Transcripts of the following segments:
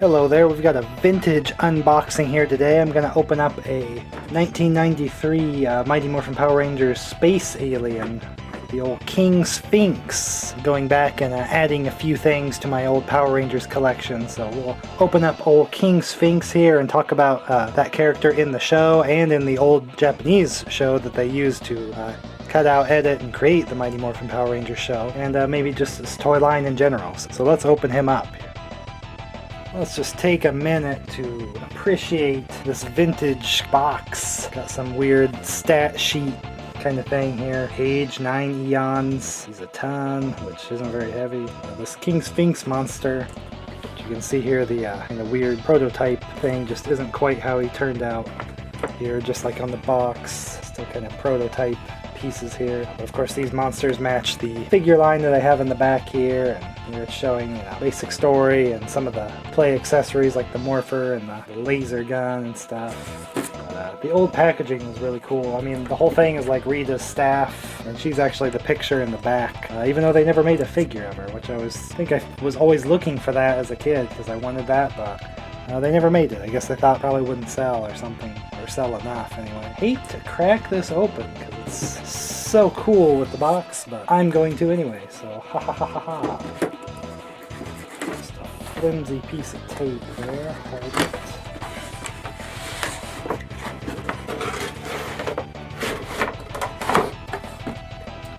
Hello there, we've got a vintage unboxing here today. I'm going to open up a 1993 Mighty Morphin Power Rangers Space Alien, the old King Sphinx. Going back and adding a few things to my old Power Rangers collection. So we'll open up old King Sphinx here and talk about that character in the show and in the old Japanese show that they used to cut out, edit, and create the Mighty Morphin Power Rangers show, and maybe just this toy line in general. So let's open him up. Let's just take a minute to appreciate this vintage box. Got some weird stat sheet kind of thing here. Age 9 eons. He's a ton, which isn't very heavy. This King Sphinx monster, which you can see here, the kind of weird prototype thing just isn't quite how he turned out here, just like on the box. Still kind of prototype pieces here. But of course these monsters match the figure line that I have in the back here, and here it's showing basic story and some of the play accessories like the morpher and the laser gun and stuff. The old packaging was really cool. I mean, the whole thing is like Rita's staff, and she's actually the picture in the back, even though they never made a figure of her, which I think I was always looking for that as a kid because I wanted that, but they never made it. I guess they thought probably wouldn't sell or something, or sell enough anyway. I hate to crack this open because it's so cool with the box, but I'm going to anyway, so ha ha ha ha ha. Just a flimsy piece of tape there. Hold it.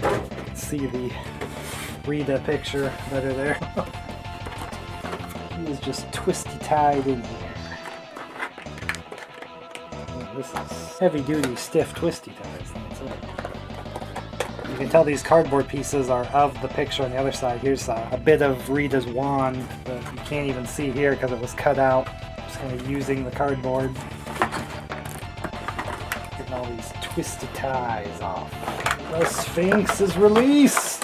You can see the Rita picture better there. He is just twisty tied in here. This is heavy duty, stiff, twisty ties. That's it. You can tell these cardboard pieces are of the picture on the other side. Here's a bit of Rita's wand that you can't even see here because it was cut out. Just kind of using the cardboard. Getting all these twisty ties off. The Sphinx is released!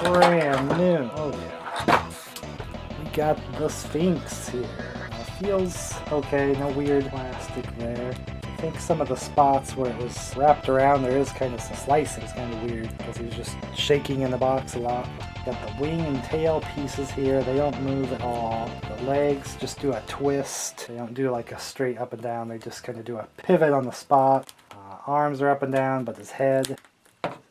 Brand new. Oh yeah. We got the Sphinx here. Feels okay, no weird plastic there. I think some of the spots where it was wrapped around there is kind of some slicing. It's kind of weird because he was just shaking in the box a lot. Got the wing and tail pieces here. They don't move at all. The legs just do a twist. They don't do like a straight up and down. They just kind of do a pivot on the spot. Arms are up and down, but his head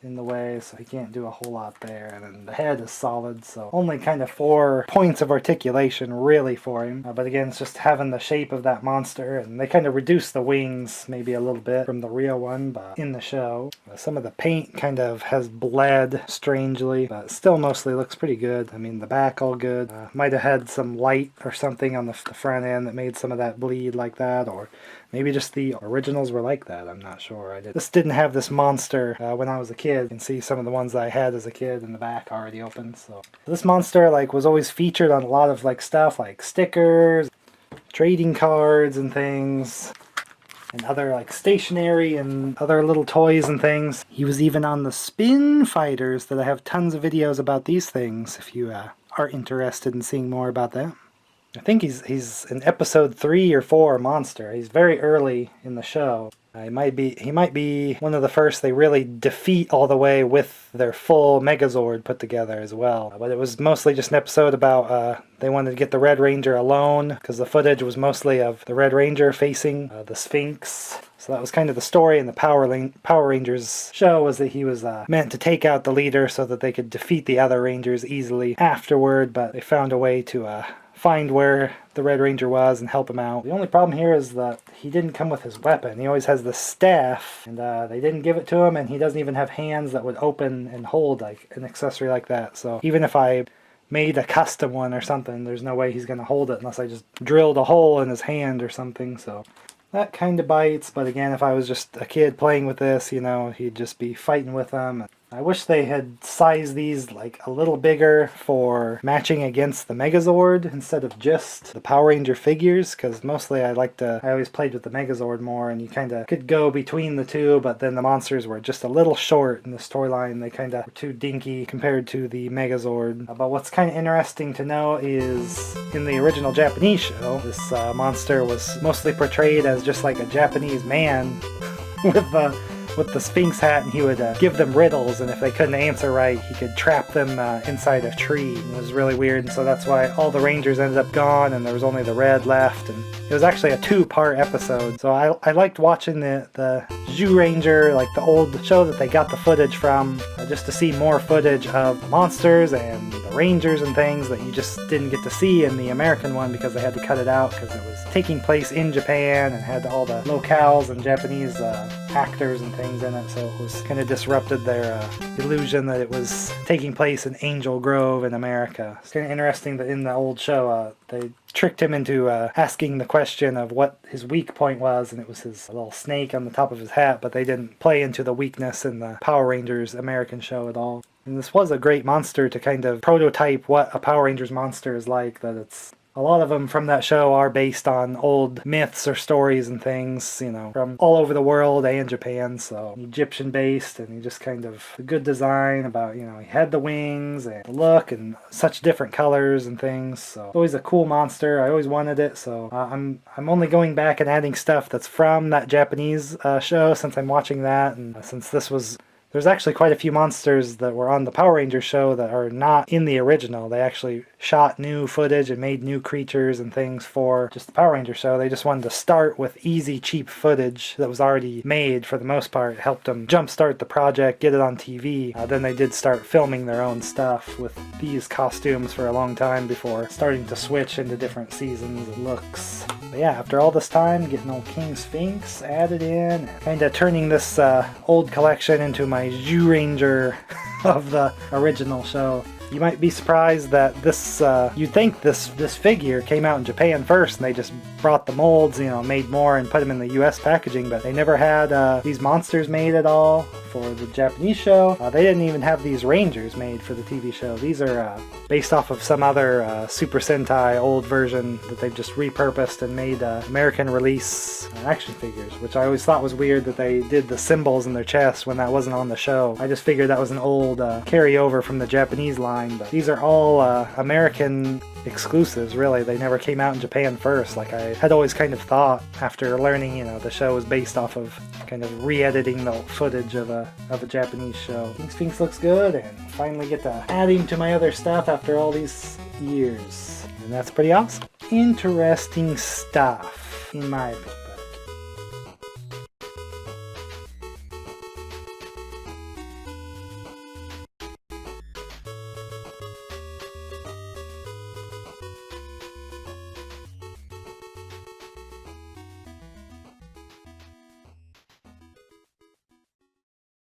in the way, so he can't do a whole lot there. And then the head is solid, so only kind of 4 points of articulation really for him. But again, it's just having the shape of that monster, and they kind of reduce the wings maybe a little bit from the real one, but in the show. Some of the paint kind of has bled strangely, but still mostly looks pretty good. I mean, the back all good. Might have had some light or something on the front end that made some of that bleed like that, or maybe just the originals were like that. I'm not sure. This didn't have this monster when I was a kid. You can see some of the ones that I had as a kid in the back already open. So this monster was always featured on a lot of stuff like stickers, trading cards and things, and other stationery and other little toys and things. He was even on the Spin Fighters that I have tons of videos about these things if you are interested in seeing more about that. I think he's an episode 3 or 4 monster. He's very early in the show. He might be one of the first they really defeat all the way with their full Megazord put together as well. But it was mostly just an episode about they wanted to get the Red Ranger alone because the footage was mostly of the Red Ranger facing the Sphinx. So that was kind of the story in the Power Rangers show, was that he was meant to take out the leader so that they could defeat the other Rangers easily afterward, but they found a way to find where the Red Ranger was and help him out. The only problem here is that he didn't come with his weapon. He always has the staff, and they didn't give it to him, and he doesn't even have hands that would open and hold an accessory like that. So even if I made a custom one or something, there's no way he's going to hold it unless I just drilled a hole in his hand or something. So that kind of bites, but again, if I was just a kid playing with this, he'd just be fighting with them. I wish they had sized these a little bigger for matching against the Megazord instead of just the Power Ranger figures, because mostly I always played with the Megazord more, and you kind of could go between the two, but then the monsters were just a little short in the storyline. They kind of were too dinky compared to the Megazord. But what's kind of interesting to know is in the original Japanese show, this monster was mostly portrayed as just like a Japanese man with with the Sphinx hat, and he would give them riddles, and if they couldn't answer right, he could trap them inside a tree. It was really weird, and so that's why all the Rangers ended up gone, and there was only the red left, and it was actually a 2-part episode. So I liked watching the Zyuranger, like the old show that they got the footage from, just to see more footage of the monsters and the Rangers and things that you just didn't get to see in the American one because they had to cut it out because it was taking place in Japan and had all the locales and Japanese actors and things in it, so it was kind of disrupted their illusion that it was taking place in Angel Grove in America. It's kind of interesting that in the old show they tricked him into asking the question of what his weak point was, and it was his little snake on the top of his hat, but they didn't play into the weakness in the Power Rangers American show at all. And this was a great monster to kind of prototype what a Power Rangers monster is like, that it's a lot of them from that show are based on old myths or stories and things, you know, from all over the world and Japan, so Egyptian based, and he just kind of a good design about, you know, he had the wings and the look and such different colors and things, so always a cool monster. I always wanted it, so I'm only going back and adding stuff that's from that Japanese show since I'm watching that, and since this was... There's actually quite a few monsters that were on the Power Rangers show that are not in the original. They actually shot new footage and made new creatures and things for just the Power Rangers show. They just wanted to start with easy, cheap footage that was already made for the most part. It helped them jumpstart the project, get it on TV. Then they did start filming their own stuff with these costumes for a long time before starting to switch into different seasons and looks. But yeah, after all this time, getting old King Sphinx added in, and kind of turning this old collection into my Zyuranger of the original show. You might be surprised that this, you'd think this figure came out in Japan first and they just brought the molds, you know, made more and put them in the US packaging, but they never had these monsters made at all for the Japanese show. They didn't even have these Rangers made for the TV show. These are based off of some other Super Sentai old version that they've just repurposed and made American release action figures, which I always thought was weird that they did the symbols in their chest when that wasn't on the show. I just figured that was an old carryover from the Japanese line, but these are all American exclusives, really. They never came out in Japan first, like I had always kind of thought after learning, you know, the show was based off of kind of re-editing the footage of a Japanese show. King Sphinx looks good, and finally get to add him to my other stuff after all these years. And that's pretty awesome. Interesting stuff, in my opinion.